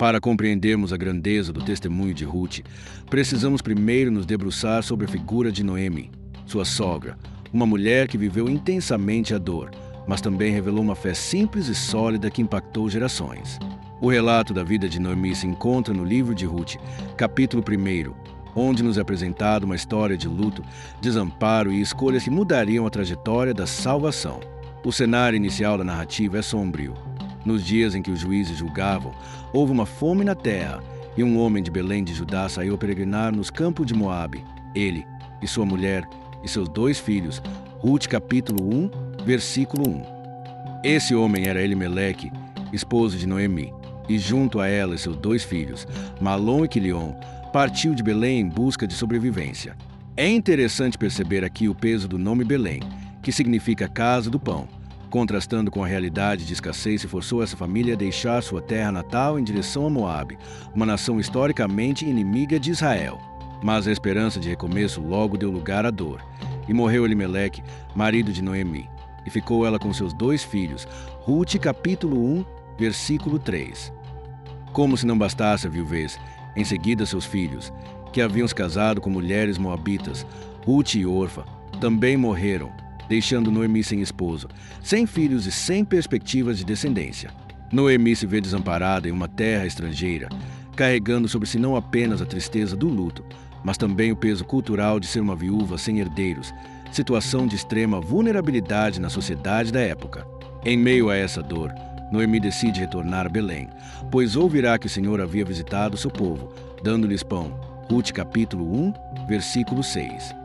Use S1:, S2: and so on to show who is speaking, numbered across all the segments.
S1: Para compreendermos a grandeza do testemunho de Ruth, precisamos primeiro nos debruçar sobre a figura de Noemi, sua sogra, uma mulher que viveu intensamente a dor, mas também revelou uma fé simples e sólida que impactou gerações. O relato da vida de Noemi se encontra no livro de Ruth, capítulo 1, onde nos é apresentada uma história de luto, desamparo e escolhas que mudariam a trajetória da salvação. O cenário inicial da narrativa é sombrio. Nos dias em que os juízes julgavam, houve uma fome na terra, e um homem de Belém de Judá saiu a peregrinar nos campos de Moabe, ele e sua mulher e seus 2 filhos, Ruth capítulo 1, versículo 1. Esse homem era Elimeleque, esposo de Noemi, e junto a ela e seus 2 filhos, Malom e Quilion, partiu de Belém em busca de sobrevivência. É interessante perceber aqui o peso do nome Belém, que significa casa do pão, contrastando com a realidade de escassez que forçou essa família a deixar sua terra natal em direção a Moabe, uma nação historicamente inimiga de Israel. Mas a esperança de recomeço logo deu lugar à dor, e morreu Elimeleque, marido de Noemi, e ficou ela com seus 2 filhos, Ruth capítulo 1, versículo 3. Como se não bastasse a viuvez, em seguida seus filhos, que haviam se casado com mulheres moabitas, Ruth e Orfa, também morreram, deixando Noemi sem esposo, sem filhos e sem perspectivas de descendência. Noemi se vê desamparada em uma terra estrangeira, carregando sobre si não apenas a tristeza do luto, mas também o peso cultural de ser uma viúva sem herdeiros, situação de extrema vulnerabilidade na sociedade da época. Em meio a essa dor, Noemi decide retornar a Belém, pois ouvirá que o Senhor havia visitado seu povo, dando-lhes pão. Ruth capítulo 1, versículo 6.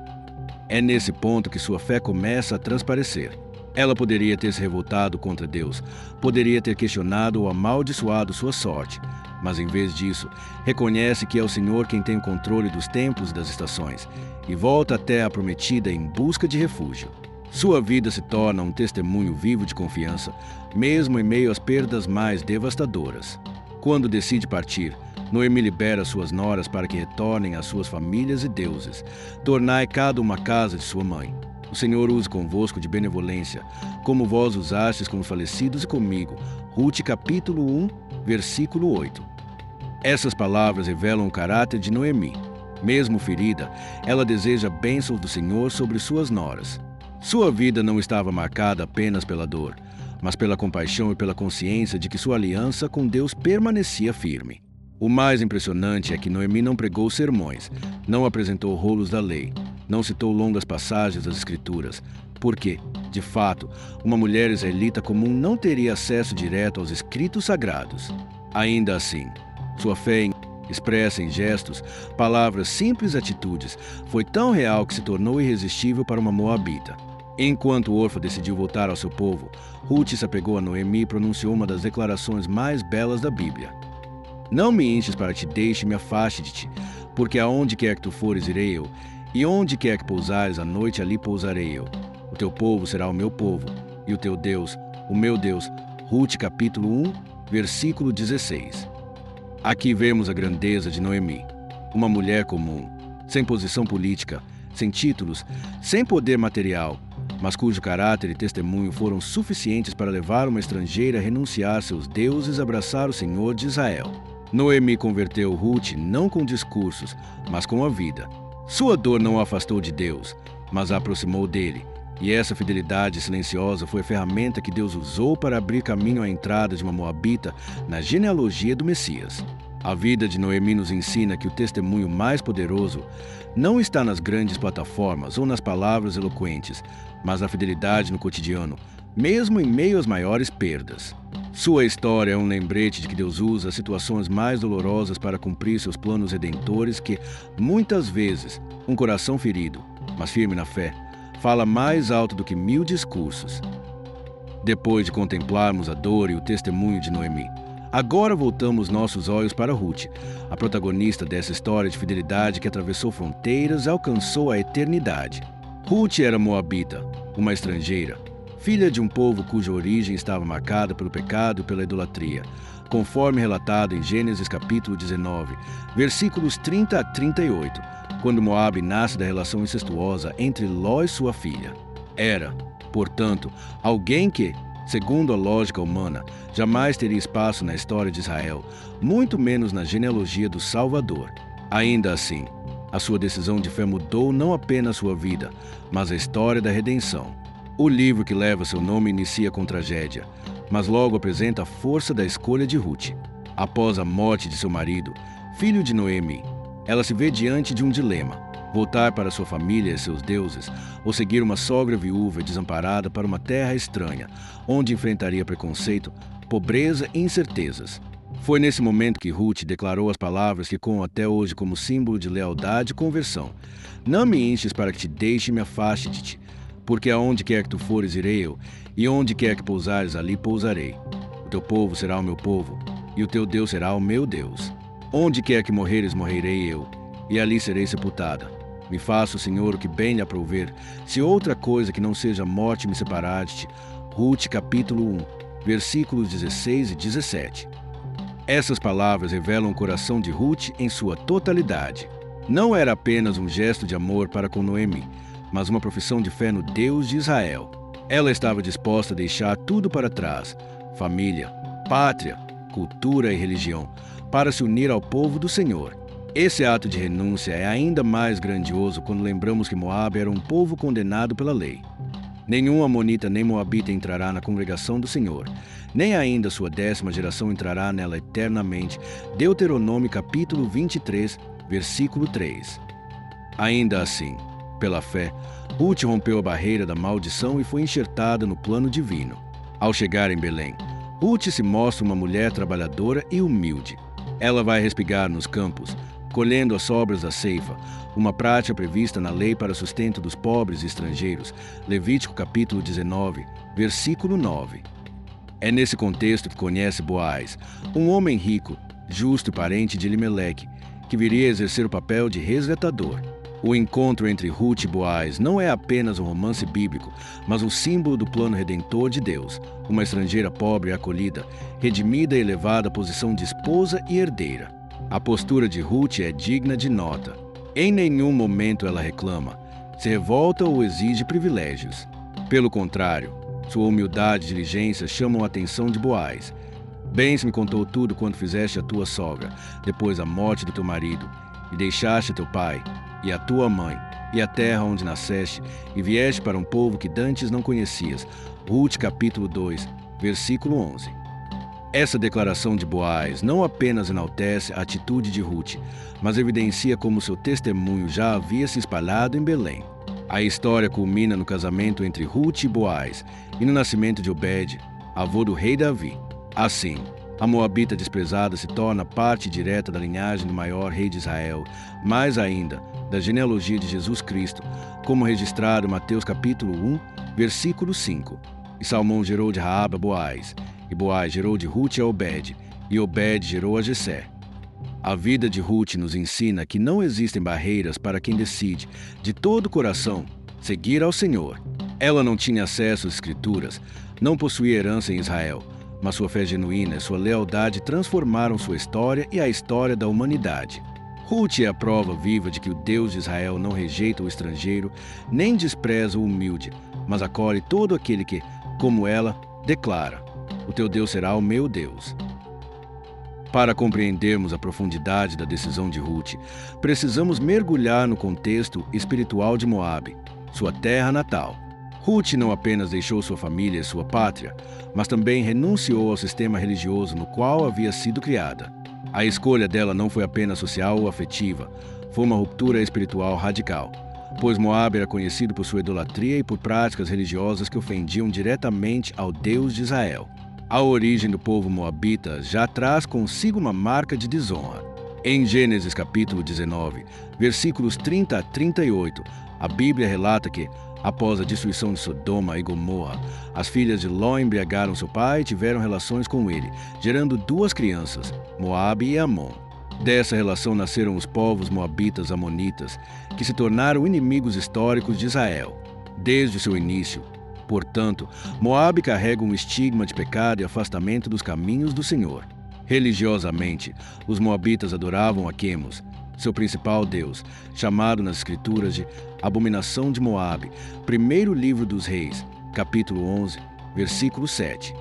S1: É nesse ponto que sua fé começa a transparecer. Ela poderia ter se revoltado contra Deus, poderia ter questionado ou amaldiçoado sua sorte, mas em vez disso, reconhece que é o Senhor quem tem o controle dos tempos e das estações, e volta à terra prometida em busca de refúgio. Sua vida se torna um testemunho vivo de confiança, mesmo em meio às perdas mais devastadoras. Quando decide partir, Noemi libera suas noras para que retornem às suas famílias e deuses. Tornai cada uma casa de sua mãe. O Senhor use convosco de benevolência, como vós usastes com os falecidos e comigo. Ruth capítulo 1, versículo 8. Essas palavras revelam o caráter de Noemi. Mesmo ferida, ela deseja bênçãos do Senhor sobre suas noras. Sua vida não estava marcada apenas pela dor, mas pela compaixão e pela consciência de que sua aliança com Deus permanecia firme. O mais impressionante é que Noemi não pregou sermões, não apresentou rolos da lei, não citou longas passagens das Escrituras, porque, de fato, uma mulher israelita comum não teria acesso direto aos escritos sagrados. Ainda assim, sua fé expressa em gestos, palavras simples e atitudes, foi tão real que se tornou irresistível para uma moabita. Enquanto Orfa decidiu voltar ao seu povo, Ruth se apegou a Noemi e pronunciou uma das declarações mais belas da Bíblia. Não me enches para te deixe e me afaste de ti, porque aonde quer que tu fores irei eu, e onde quer que pousares à noite ali pousarei eu. O teu povo será o meu povo, e o teu Deus, o meu Deus. Ruth capítulo 1, versículo 16. Aqui vemos a grandeza de Noemi, uma mulher comum, sem posição política, sem títulos, sem poder material, mas cujo caráter e testemunho foram suficientes para levar uma estrangeira a renunciar seus deuses e abraçar o Senhor de Israel. Noemi converteu Ruth não com discursos, mas com a vida. Sua dor não a afastou de Deus, mas a aproximou dele, e essa fidelidade silenciosa foi a ferramenta que Deus usou para abrir caminho à entrada de uma moabita na genealogia do Messias. A vida de Noemi nos ensina que o testemunho mais poderoso não está nas grandes plataformas ou nas palavras eloquentes, mas na fidelidade no cotidiano, mesmo em meio às maiores perdas. Sua história é um lembrete de que Deus usa as situações mais dolorosas para cumprir seus planos redentores que, muitas vezes, um coração ferido, mas firme na fé, fala mais alto do que 1000 discursos. Depois de contemplarmos a dor e o testemunho de Noemi, agora voltamos nossos olhos para Ruth, a protagonista dessa história de fidelidade que atravessou fronteiras e alcançou a eternidade. Ruth era moabita, uma estrangeira, filha de um povo cuja origem estava marcada pelo pecado e pela idolatria, conforme relatado em Gênesis capítulo 19, versículos 30 a 38, quando Moabe nasce da relação incestuosa entre Ló e sua filha. Era, portanto, alguém que, Segundo a lógica humana, jamais teria espaço na história de Israel, muito menos na genealogia do Salvador. Ainda assim, a sua decisão de fé mudou não apenas sua vida, mas a história da redenção. O livro que leva seu nome inicia com tragédia, mas logo apresenta a força da escolha de Ruth. Após a morte de seu marido, filho de Noemi, ela se vê diante de um dilema: voltar para sua família e seus deuses, ou seguir uma sogra viúva e desamparada para uma terra estranha, onde enfrentaria preconceito, pobreza e incertezas. Foi nesse momento que Ruth declarou as palavras que coam até hoje como símbolo de lealdade e conversão: Não me enches para que te deixe e me afaste de ti, porque aonde quer que tu fores irei eu, e onde quer que pousares ali pousarei. O teu povo será o meu povo, e o teu Deus será o meu Deus. Onde quer que morreres, morrerei eu, e ali serei sepultada. Me faça o Senhor o que bem lhe aprouver, se outra coisa que não seja a morte me separar de ti. Ruth capítulo 1, versículos 16 e 17. Essas palavras revelam o coração de Ruth em sua totalidade. Não era apenas um gesto de amor para com Noemi, mas uma profissão de fé no Deus de Israel. Ela estava disposta a deixar tudo para trás: família, pátria, cultura e religião, para se unir ao povo do Senhor. Esse ato de renúncia é ainda mais grandioso quando lembramos que Moabe era um povo condenado pela lei. Nenhum amonita nem moabita entrará na congregação do Senhor, nem ainda sua 10ª geração entrará nela eternamente. Deuteronômio capítulo 23, versículo 3. Ainda assim, pela fé, Ruth rompeu a barreira da maldição e foi enxertada no plano divino. Ao chegar em Belém, Ruth se mostra uma mulher trabalhadora e humilde. Ela vai respigar nos campos, colhendo as sobras da ceifa, uma prática prevista na lei para sustento dos pobres e estrangeiros. Levítico capítulo 19, versículo 9. É nesse contexto que conhece Boaz, um homem rico, justo e parente de Elimeleque, que viria a exercer o papel de resgatador. O encontro entre Ruth e Boaz não é apenas um romance bíblico, mas um símbolo do plano redentor de Deus. Uma estrangeira pobre e acolhida, redimida e elevada à posição de esposa e herdeira. A postura de Ruth é digna de nota. Em nenhum momento ela reclama, se revolta ou exige privilégios. Pelo contrário, sua humildade e diligência chamam a atenção de Boaz. Bem se me contou tudo quanto fizeste a tua sogra, depois da morte do teu marido, e deixaste teu pai, e a tua mãe, e a terra onde nasceste, e vieste para um povo que dantes não conhecias. Ruth capítulo 2, versículo 11. Essa declaração de Boaz não apenas enaltece a atitude de Ruth, mas evidencia como seu testemunho já havia se espalhado em Belém. A história culmina no casamento entre Ruth e Boaz e no nascimento de Obed, avô do rei Davi. Assim, a moabita desprezada se torna parte direta da linhagem do maior rei de Israel, mais ainda, da genealogia de Jesus Cristo, como registrado em Mateus capítulo 1, versículo 5. E Salmão gerou de Raabe a Boaz, e Boaz gerou de Ruth a Obed, e Obed gerou a Jessé. A vida de Ruth nos ensina que não existem barreiras para quem decide, de todo o coração, seguir ao Senhor. Ela não tinha acesso às Escrituras, não possuía herança em Israel, mas sua fé genuína e sua lealdade transformaram sua história e a história da humanidade. Ruth é a prova viva de que o Deus de Israel não rejeita o estrangeiro, nem despreza o humilde, mas acolhe todo aquele que, como ela, declara: O teu Deus será o meu Deus. Para compreendermos a profundidade da decisão de Ruth, precisamos mergulhar no contexto espiritual de Moabe, sua terra natal. Ruth não apenas deixou sua família e sua pátria, mas também renunciou ao sistema religioso no qual havia sido criada. A escolha dela não foi apenas social ou afetiva, foi uma ruptura espiritual radical, pois Moabe era conhecido por sua idolatria e por práticas religiosas que ofendiam diretamente ao Deus de Israel. A origem do povo moabita já traz consigo uma marca de desonra. Em Gênesis capítulo 19, versículos 30 a 38, a Bíblia relata que, após a destruição de Sodoma e Gomorra, as filhas de Ló embriagaram seu pai e tiveram relações com ele, gerando 2 crianças, Moabe e Amon. Dessa relação nasceram os povos moabitas amonitas, que se tornaram inimigos históricos de Israel. Desde o seu início, portanto, Moabe carrega um estigma de pecado e afastamento dos caminhos do Senhor. Religiosamente, os moabitas adoravam a Quemos, seu principal deus, chamado nas Escrituras de Abominação de Moabe, primeiro livro dos Reis, capítulo 11, versículo 7.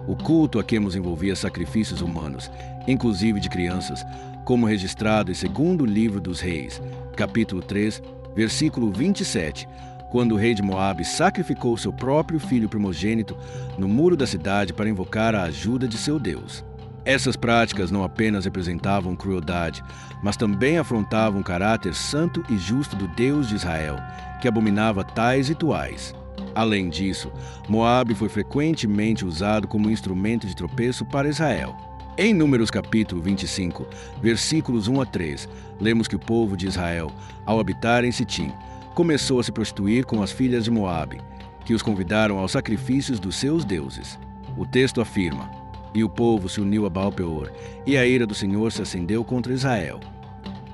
S1: O culto a Quemos envolvia sacrifícios humanos, inclusive de crianças, como registrado em 2º livro dos Reis, capítulo 3, versículo 27, quando o rei de Moabe sacrificou seu próprio filho primogênito no muro da cidade para invocar a ajuda de seu Deus. Essas práticas não apenas representavam crueldade, mas também afrontavam o caráter santo e justo do Deus de Israel, que abominava tais rituais. Além disso, Moabe foi frequentemente usado como instrumento de tropeço para Israel. Em Números capítulo 25, versículos 1 a 3, lemos que o povo de Israel, ao habitar em Sitim, começou a se prostituir com as filhas de Moabe, que os convidaram aos sacrifícios dos seus deuses. O texto afirma: "E o povo se uniu a Baal-peor, e a ira do Senhor se acendeu contra Israel."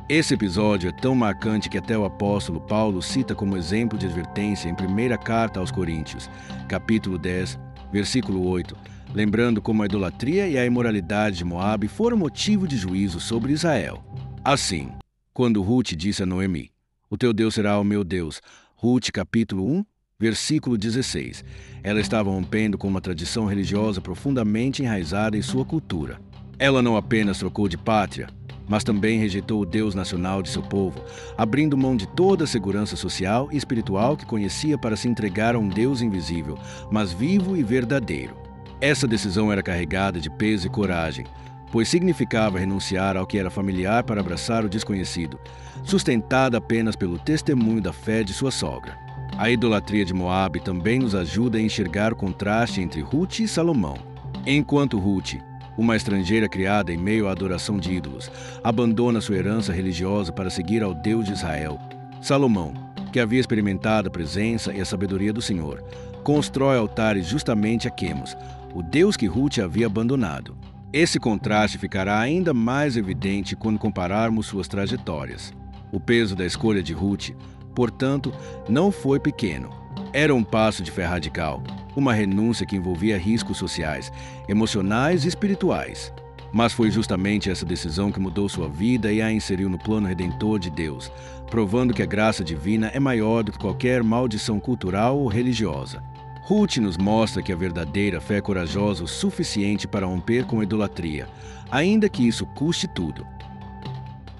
S1: Esse episódio é tão marcante que até o apóstolo Paulo cita como exemplo de advertência em 1ª carta aos Coríntios, capítulo 10, versículo 8, lembrando como a idolatria e a imoralidade de Moabe foram motivo de juízo sobre Israel. Assim, quando Ruth disse a Noemi: "O teu Deus será o meu Deus", Ruth capítulo 1, versículo 16, ela estava rompendo com uma tradição religiosa profundamente enraizada em sua cultura. Ela não apenas trocou de pátria, mas também rejeitou o Deus nacional de seu povo, abrindo mão de toda a segurança social e espiritual que conhecia para se entregar a um Deus invisível, mas vivo e verdadeiro. Essa decisão era carregada de peso e coragem, pois significava renunciar ao que era familiar para abraçar o desconhecido, sustentada apenas pelo testemunho da fé de sua sogra. A idolatria de Moabe também nos ajuda a enxergar o contraste entre Ruth e Salomão. Enquanto Ruth, uma estrangeira criada em meio à adoração de ídolos, abandona sua herança religiosa para seguir ao Deus de Israel, Salomão, que havia experimentado a presença e a sabedoria do Senhor, constrói altares justamente a Quemos, o Deus que Ruth havia abandonado. Esse contraste ficará ainda mais evidente quando compararmos suas trajetórias. O peso da escolha de Ruth, portanto, não foi pequeno. Era um passo de fé radical, uma renúncia que envolvia riscos sociais, emocionais e espirituais. Mas foi justamente essa decisão que mudou sua vida e a inseriu no plano redentor de Deus, provando que a graça divina é maior do que qualquer maldição cultural ou religiosa. Ruth nos mostra que a verdadeira fé é corajosa o suficiente para romper com a idolatria, ainda que isso custe tudo.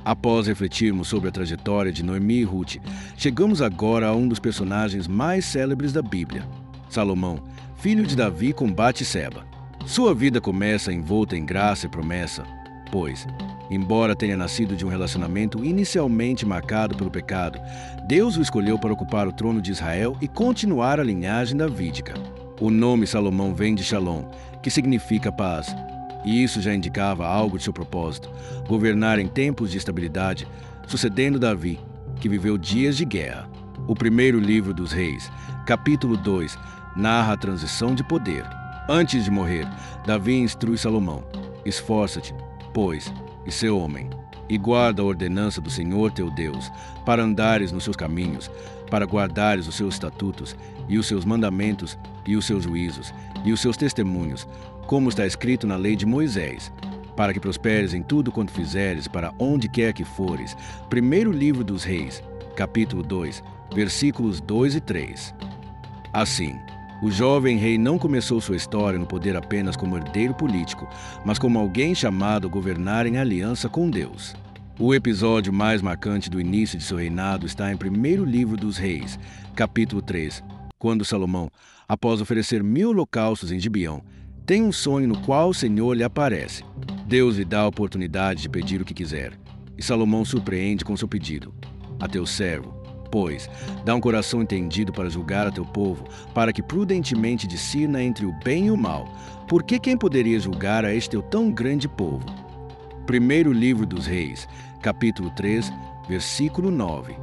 S1: Após refletirmos sobre a trajetória de Noemi e Ruth, chegamos agora a um dos personagens mais célebres da Bíblia, Salomão, filho de Davi com Batseba. Sua vida começa envolta em graça e promessa, pois, embora tenha nascido de um relacionamento inicialmente marcado pelo pecado, Deus o escolheu para ocupar o trono de Israel e continuar a linhagem davídica. O nome Salomão vem de Shalom, que significa paz, e isso já indicava algo de seu propósito, governar em tempos de estabilidade, sucedendo Davi, que viveu dias de guerra. O 1º livro dos Reis, capítulo 2, narra a transição de poder. Antes de morrer, Davi instrui Salomão: "Esforça-te, pois, e ser homem, e guarda a ordenança do Senhor teu Deus, para andares nos seus caminhos, para guardares os seus estatutos, e os seus mandamentos, e os seus juízos, e os seus testemunhos, como está escrito na lei de Moisés, para que prosperes em tudo quanto fizeres, para onde quer que fores." 1º livro dos Reis, capítulo 2, versículos 2 e 3. Assim, o jovem rei não começou sua história no poder apenas como herdeiro político, mas como alguém chamado a governar em aliança com Deus. O episódio mais marcante do início de seu reinado está em 1º livro dos Reis, capítulo 3, quando Salomão, após oferecer 1000 holocaustos em Gibeão, tem um sonho no qual o Senhor lhe aparece. Deus lhe dá a oportunidade de pedir o que quiser, e Salomão surpreende com seu pedido: "A teu servo, pois, dá um coração entendido para julgar a teu povo, para que prudentemente discirna entre o bem e o mal, porque quem poderia julgar a este teu tão grande povo?" 1º livro dos Reis, capítulo 3, versículo 9.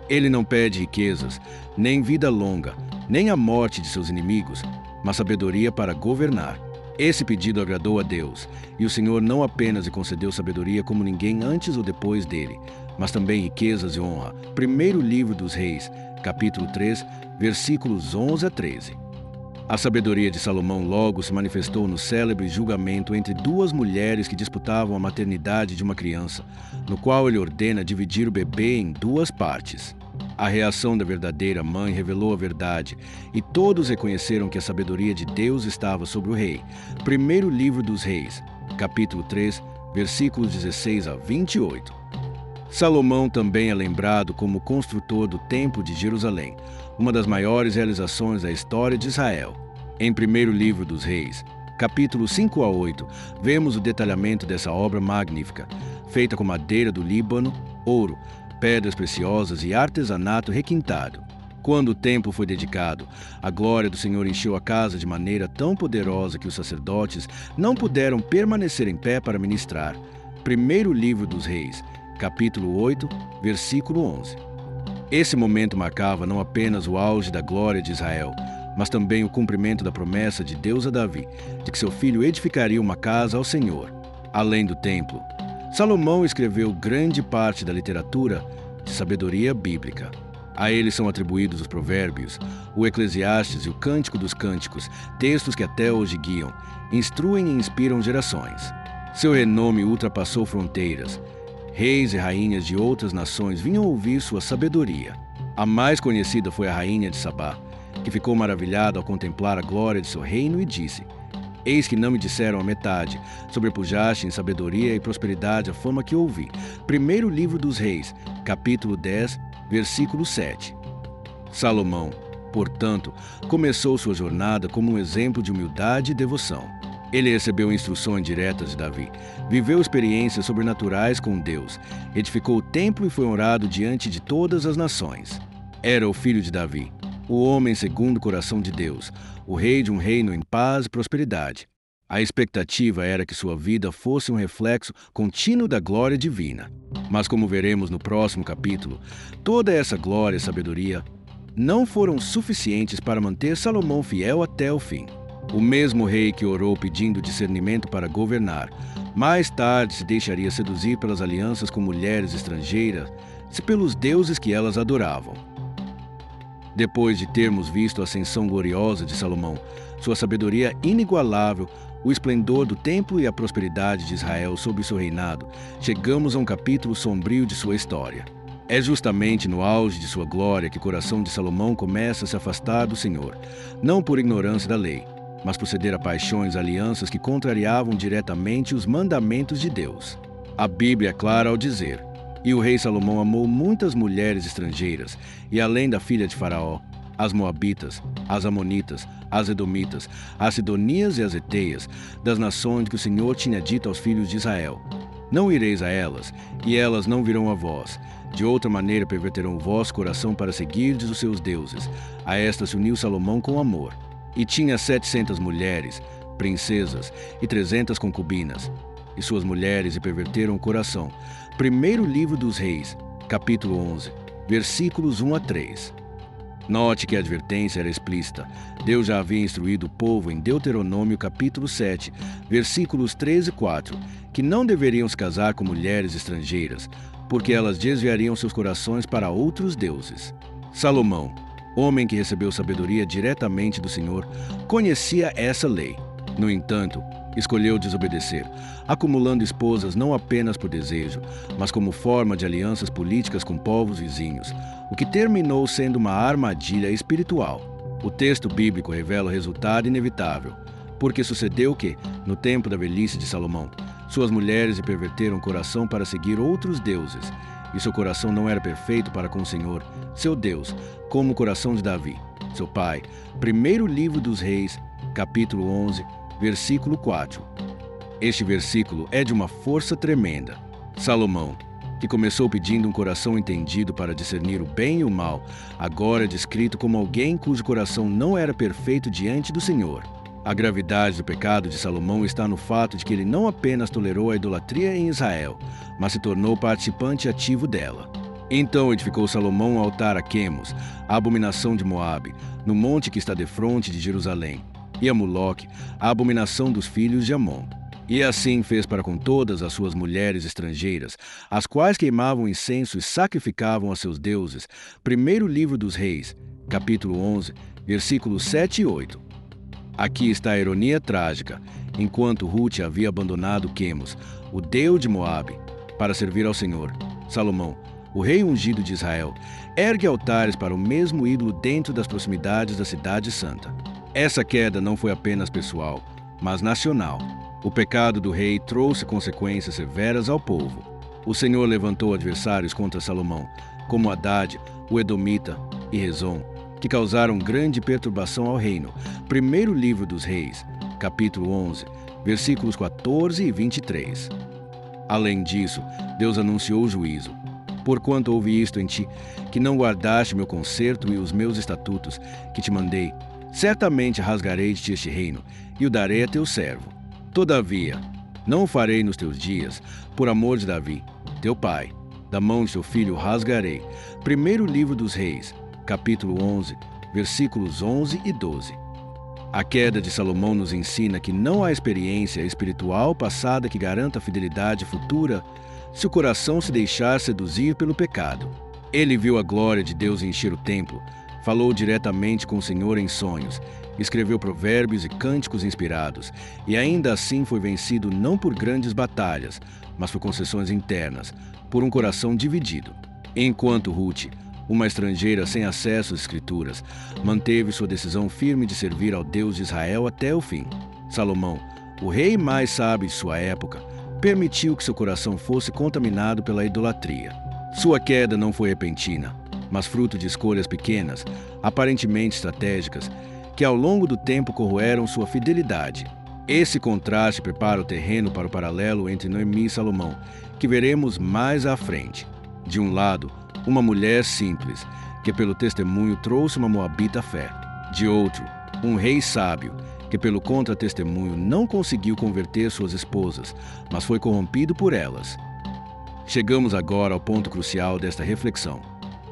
S1: Ele não pede riquezas, nem vida longa, nem a morte de seus inimigos, mas sabedoria para governar. Esse pedido agradou a Deus, e o Senhor não apenas lhe concedeu sabedoria como ninguém antes ou depois dele, mas também riquezas e honra. 1º livro dos Reis, capítulo 3, versículos 11 a 13. A sabedoria de Salomão logo se manifestou no célebre julgamento entre 2 mulheres que disputavam a maternidade de uma criança, no qual ele ordena dividir o bebê em 2 partes. A reação da verdadeira mãe revelou a verdade, e todos reconheceram que a sabedoria de Deus estava sobre o rei. Primeiro livro dos Reis, capítulo 3, versículos 16 a 28. Salomão também é lembrado como construtor do Templo de Jerusalém, uma das maiores realizações da história de Israel. Em primeiro livro dos Reis, capítulos 5 a 8, vemos o detalhamento dessa obra magnífica, feita com madeira do Líbano, ouro, pedras preciosas e artesanato requintado. Quando o templo foi dedicado, a glória do Senhor encheu a casa de maneira tão poderosa que os sacerdotes não puderam permanecer em pé para ministrar. Primeiro livro dos Reis, capítulo 8, versículo 11. Esse momento marcava não apenas o auge da glória de Israel, mas também o cumprimento da promessa de Deus a Davi, de que seu filho edificaria uma casa ao Senhor. Além do templo, Salomão escreveu grande parte da literatura de sabedoria bíblica. A ele são atribuídos os Provérbios, o Eclesiastes e o Cântico dos Cânticos, textos que até hoje guiam, instruem e inspiram gerações. Seu renome ultrapassou fronteiras. Reis e rainhas de outras nações vinham ouvir sua sabedoria. A mais conhecida foi a rainha de Sabá, que ficou maravilhada ao contemplar a glória de seu reino e disse: Eis que não me disseram a metade, sobrepujaste em sabedoria e prosperidade a fama que ouvi. Primeiro livro dos Reis, capítulo 10, versículo 7. Salomão, portanto, começou sua jornada como um exemplo de humildade e devoção. Ele recebeu instruções diretas de Davi, viveu experiências sobrenaturais com Deus, edificou o templo e foi honrado diante de todas as nações. Era o filho de Davi, o homem segundo o coração de Deus, o rei de um reino em paz e prosperidade. A expectativa era que sua vida fosse um reflexo contínuo da glória divina. Mas, como veremos no próximo capítulo, toda essa glória e sabedoria não foram suficientes para manter Salomão fiel até o fim. O mesmo rei que orou pedindo discernimento para governar, mais tarde se deixaria seduzir pelas alianças com mulheres estrangeiras e pelos deuses que elas adoravam. Depois de termos visto a ascensão gloriosa de Salomão, sua sabedoria inigualável, o esplendor do templo e a prosperidade de Israel sob seu reinado, chegamos a um capítulo sombrio de sua história. É justamente no auge de sua glória que o coração de Salomão começa a se afastar do Senhor, não por ignorância da lei, mas por ceder a paixões e alianças que contrariavam diretamente os mandamentos de Deus. A Bíblia é clara ao dizer: E o rei Salomão amou muitas mulheres estrangeiras, e além da filha de Faraó, as Moabitas, as Amonitas, as Edomitas, as Sidonias e as Eteias, das nações que o Senhor tinha dito aos filhos de Israel: Não ireis a elas, e elas não virão a vós. De outra maneira perverterão o vosso coração para seguirdes os seus deuses. A esta se uniu Salomão com amor. E tinha 700 mulheres, princesas, e 300 concubinas. E suas mulheres lhe perverteram o coração. Primeiro livro dos Reis, capítulo 11, versículos 1 a 3. Note que a advertência era explícita. Deus já havia instruído o povo em Deuteronômio capítulo 7, versículos 3 e 4, que não deveriam se casar com mulheres estrangeiras, porque elas desviariam seus corações para outros deuses. Salomão, homem que recebeu sabedoria diretamente do Senhor, conhecia essa lei. No entanto, escolheu desobedecer, acumulando esposas não apenas por desejo, mas como forma de alianças políticas com povos vizinhos, o que terminou sendo uma armadilha espiritual. O texto bíblico revela o resultado inevitável, porque sucedeu que, no tempo da velhice de Salomão, suas mulheres lhe perverteram o coração para seguir outros deuses, e seu coração não era perfeito para com o Senhor, seu Deus, como o coração de Davi, seu pai. Primeiro livro dos Reis, capítulo 11, versículo 4. Este versículo é de uma força tremenda. Salomão, que começou pedindo um coração entendido para discernir o bem e o mal, agora é descrito como alguém cujo coração não era perfeito diante do Senhor. A gravidade do pecado de Salomão está no fato de que ele não apenas tolerou a idolatria em Israel, mas se tornou participante ativo dela. Então edificou Salomão um altar a Quemos, a abominação de Moabe, no monte que está defronte de Jerusalém, e a Moloque, a abominação dos filhos de Amon. E assim fez para com todas as suas mulheres estrangeiras, as quais queimavam incenso e sacrificavam a seus deuses. Primeiro livro dos Reis, capítulo 11, versículos 7 e 8. Aqui está a ironia trágica. Enquanto Ruth havia abandonado Quemos, o deus de Moabe, para servir ao Senhor, Salomão, o rei ungido de Israel, ergue altares para o mesmo ídolo dentro das proximidades da cidade santa. Essa queda não foi apenas pessoal, mas nacional. O pecado do rei trouxe consequências severas ao povo. O Senhor levantou adversários contra Salomão, como Hadad, o Edomita e Rezon, que causaram grande perturbação ao reino. Primeiro livro dos Reis, capítulo 11, versículos 14 e 23. Além disso, Deus anunciou o juízo. Porquanto houve isto em ti, que não guardaste meu concerto e os meus estatutos, que te mandei, certamente rasgarei de ti este reino, e o darei a teu servo. Todavia, não o farei nos teus dias, por amor de Davi, teu pai. Da mão de teu filho o rasgarei. Primeiro livro dos Reis, capítulo 11, versículos 11 e 12. A queda de Salomão nos ensina que não há experiência espiritual passada que garanta a fidelidade futura se o coração se deixar seduzir pelo pecado. Ele viu a glória de Deus encher o templo, falou diretamente com o Senhor em sonhos, escreveu provérbios e cânticos inspirados, e ainda assim foi vencido não por grandes batalhas, mas por concessões internas, por um coração dividido. Enquanto Ruth, uma estrangeira sem acesso às Escrituras, manteve sua decisão firme de servir ao Deus de Israel até o fim. Salomão, o rei mais sábio de sua época, permitiu que seu coração fosse contaminado pela idolatria. Sua queda não foi repentina, mas fruto de escolhas pequenas, aparentemente estratégicas, que ao longo do tempo corroeram sua fidelidade. Esse contraste prepara o terreno para o paralelo entre Noemi e Salomão, que veremos mais à frente. De um lado, uma mulher simples, que pelo testemunho trouxe uma moabita à fé. De outro, um rei sábio, que pelo contra-testemunho não conseguiu converter suas esposas, mas foi corrompido por elas. Chegamos agora ao ponto crucial desta reflexão.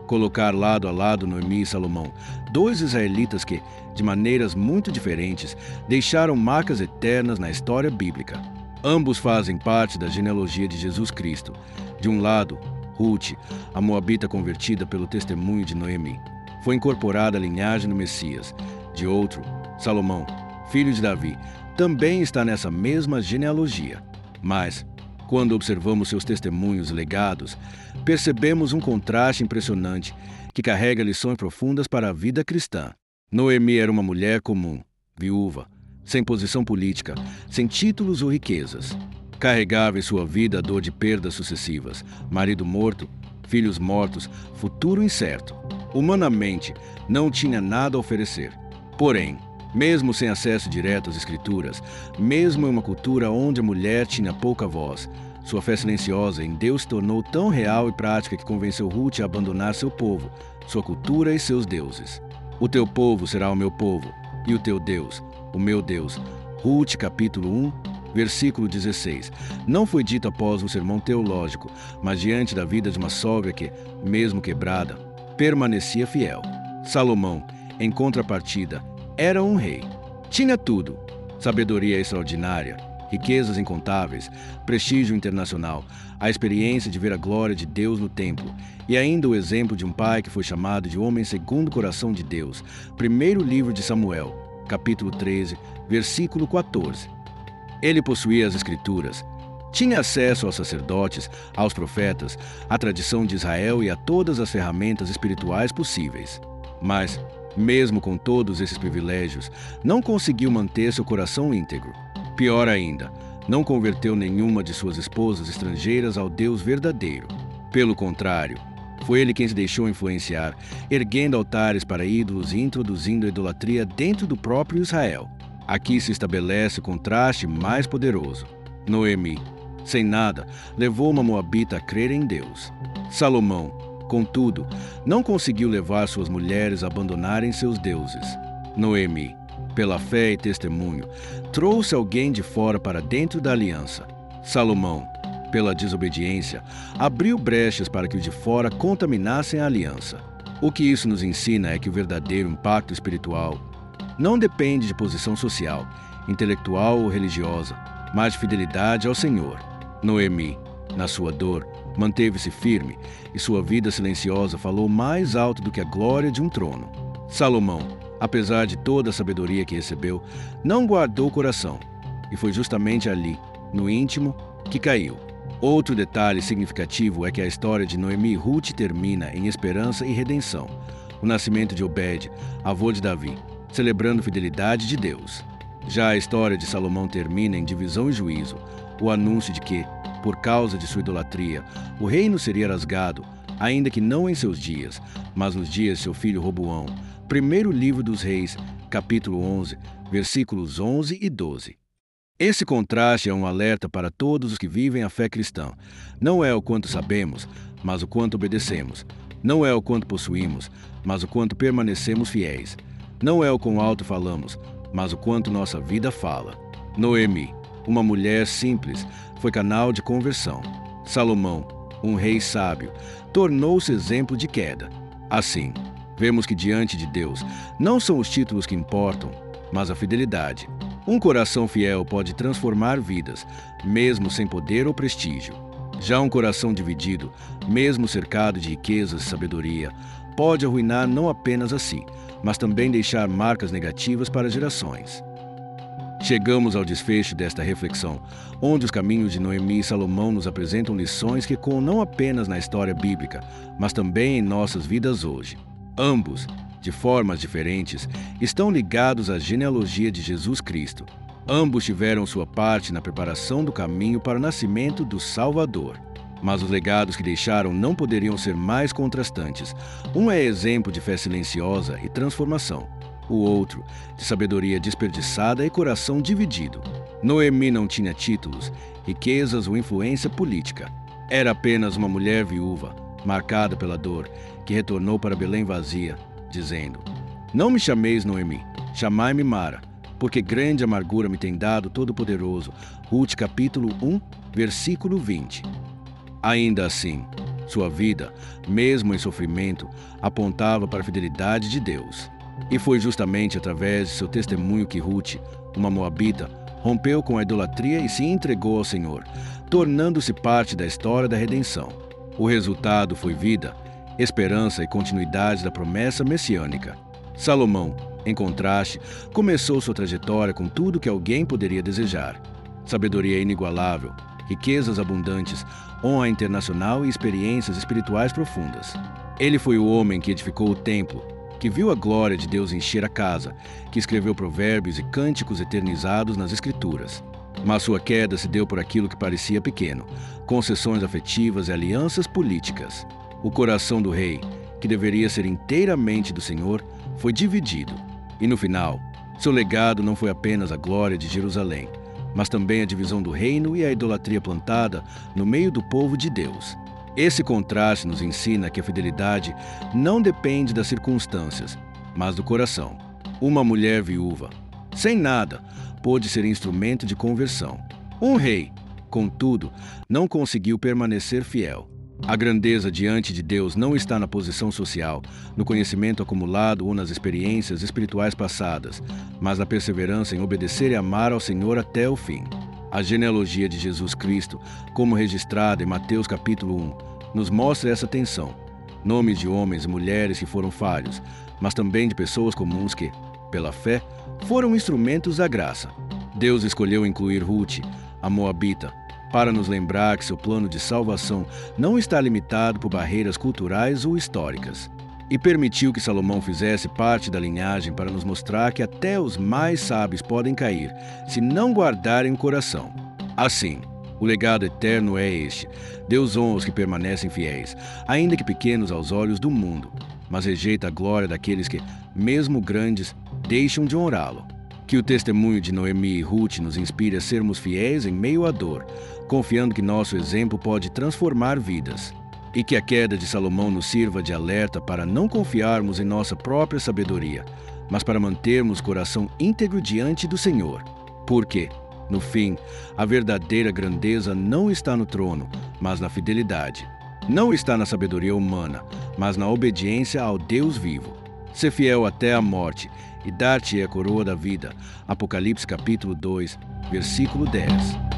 S1: Colocar lado a lado Noemi e Salomão, dois israelitas que, de maneiras muito diferentes, deixaram marcas eternas na história bíblica. Ambos fazem parte da genealogia de Jesus Cristo. De um lado, Ruth, a moabita convertida pelo testemunho de Noemi, foi incorporada à linhagem do Messias. De outro, Salomão, filho de Davi, também está nessa mesma genealogia. Mas, quando observamos seus testemunhos e legados, percebemos um contraste impressionante que carrega lições profundas para a vida cristã. Noemi era uma mulher comum, viúva, sem posição política, sem títulos ou riquezas. Carregava em sua vida a dor de perdas sucessivas, marido morto, filhos mortos, futuro incerto. Humanamente, não tinha nada a oferecer. Porém, mesmo sem acesso direto às Escrituras, mesmo em uma cultura onde a mulher tinha pouca voz, sua fé silenciosa em Deus se tornou tão real e prática que convenceu Ruth a abandonar seu povo, sua cultura e seus deuses. O teu povo será o meu povo, e o teu Deus, o meu Deus. Ruth, capítulo 1, versículo 16. Não foi dito após um sermão teológico, mas diante da vida de uma sogra que, mesmo quebrada, permanecia fiel. Salomão, em contrapartida, era um rei. Tinha tudo: sabedoria extraordinária, riquezas incontáveis, prestígio internacional, a experiência de ver a glória de Deus no templo e ainda o exemplo de um pai que foi chamado de homem segundo o coração de Deus. Primeiro livro de Samuel, capítulo 13, versículo 14. Ele possuía as Escrituras, tinha acesso aos sacerdotes, aos profetas, à tradição de Israel e a todas as ferramentas espirituais possíveis. Mas, mesmo com todos esses privilégios, não conseguiu manter seu coração íntegro. Pior ainda, não converteu nenhuma de suas esposas estrangeiras ao Deus verdadeiro. Pelo contrário, foi ele quem se deixou influenciar, erguendo altares para ídolos e introduzindo a idolatria dentro do próprio Israel. Aqui se estabelece o contraste mais poderoso. Noemi, sem nada, levou uma moabita a crer em Deus. Salomão, contudo, não conseguiu levar suas mulheres a abandonarem seus deuses. Noemi, pela fé e testemunho, trouxe alguém de fora para dentro da aliança. Salomão, pela desobediência, abriu brechas para que os de fora contaminassem a aliança. O que isso nos ensina é que o verdadeiro impacto espiritual não depende de posição social, intelectual ou religiosa, mas de fidelidade ao Senhor. Noemi, na sua dor, manteve-se firme e sua vida silenciosa falou mais alto do que a glória de um trono. Salomão, apesar de toda a sabedoria que recebeu, não guardou o coração, e foi justamente ali, no íntimo, que caiu. Outro detalhe significativo é que a história de Noemi e Ruth termina em esperança e redenção. O nascimento de Obed, avô de Davi, celebrando fidelidade de Deus. Já a história de Salomão termina em divisão e juízo, o anúncio de que, por causa de sua idolatria, o reino seria rasgado, ainda que não em seus dias, mas nos dias de seu filho Roboão. Primeiro livro dos Reis, capítulo 11, versículos 11 e 12. Esse contraste é um alerta para todos os que vivem a fé cristã. Não é o quanto sabemos, mas o quanto obedecemos. Não é o quanto possuímos, mas o quanto permanecemos fiéis. Não é o quão alto falamos, mas o quanto nossa vida fala. Noemi, uma mulher simples, foi canal de conversão. Salomão, um rei sábio, tornou-se exemplo de queda. Assim, vemos que diante de Deus não são os títulos que importam, mas a fidelidade. Um coração fiel pode transformar vidas, mesmo sem poder ou prestígio. Já um coração dividido, mesmo cercado de riquezas e sabedoria, pode arruinar não apenas a si, mas também deixar marcas negativas para gerações. Chegamos ao desfecho desta reflexão, onde os caminhos de Noemi e Salomão nos apresentam lições que ecoam não apenas na história bíblica, mas também em nossas vidas hoje. Ambos, de formas diferentes, estão ligados à genealogia de Jesus Cristo. Ambos tiveram sua parte na preparação do caminho para o nascimento do Salvador. Mas os legados que deixaram não poderiam ser mais contrastantes. Um é exemplo de fé silenciosa e transformação. O outro, de sabedoria desperdiçada e coração dividido. Noemi não tinha títulos, riquezas ou influência política. Era apenas uma mulher viúva, marcada pela dor, que retornou para Belém vazia, dizendo: "Não me chameis Noemi, chamai-me Mara, porque grande amargura me tem dado o Todo-Poderoso." Ruth capítulo 1, versículo 20. Ainda assim, sua vida, mesmo em sofrimento, apontava para a fidelidade de Deus. E foi justamente através de seu testemunho que Ruth, uma moabita, rompeu com a idolatria e se entregou ao Senhor, tornando-se parte da história da redenção. O resultado foi vida, esperança e continuidade da promessa messiânica. Salomão, em contraste, começou sua trajetória com tudo que alguém poderia desejar: sabedoria inigualável, riquezas abundantes, honra internacional e experiências espirituais profundas. Ele foi o homem que edificou o templo, que viu a glória de Deus encher a casa, que escreveu provérbios e cânticos eternizados nas Escrituras. Mas sua queda se deu por aquilo que parecia pequeno: concessões afetivas e alianças políticas. O coração do rei, que deveria ser inteiramente do Senhor, foi dividido. E no final, seu legado não foi apenas a glória de Jerusalém, mas também a divisão do reino e a idolatria plantada no meio do povo de Deus. Esse contraste nos ensina que a fidelidade não depende das circunstâncias, mas do coração. Uma mulher viúva, sem nada, pôde ser instrumento de conversão. Um rei, contudo, não conseguiu permanecer fiel. A grandeza diante de Deus não está na posição social, no conhecimento acumulado ou nas experiências espirituais passadas, mas na perseverança em obedecer e amar ao Senhor até o fim. A genealogia de Jesus Cristo, como registrada em Mateus capítulo 1, nos mostra essa tensão. Nomes de homens e mulheres que foram falhos, mas também de pessoas comuns que, pela fé, foram instrumentos da graça. Deus escolheu incluir Ruth, a moabita, para nos lembrar que seu plano de salvação não está limitado por barreiras culturais ou históricas. E permitiu que Salomão fizesse parte da linhagem para nos mostrar que até os mais sábios podem cair, se não guardarem o coração. Assim, o legado eterno é este: Deus honra os que permanecem fiéis, ainda que pequenos aos olhos do mundo, mas rejeita a glória daqueles que, mesmo grandes, deixam de honrá-lo. Que o testemunho de Noemi e Ruth nos inspire a sermos fiéis em meio à dor, confiando que nosso exemplo pode transformar vidas. E que a queda de Salomão nos sirva de alerta para não confiarmos em nossa própria sabedoria, mas para mantermos o coração íntegro diante do Senhor. Porque, no fim, a verdadeira grandeza não está no trono, mas na fidelidade. Não está na sabedoria humana, mas na obediência ao Deus vivo. Ser fiel até a morte e dar-te a coroa da vida. Apocalipse capítulo 2, versículo 10.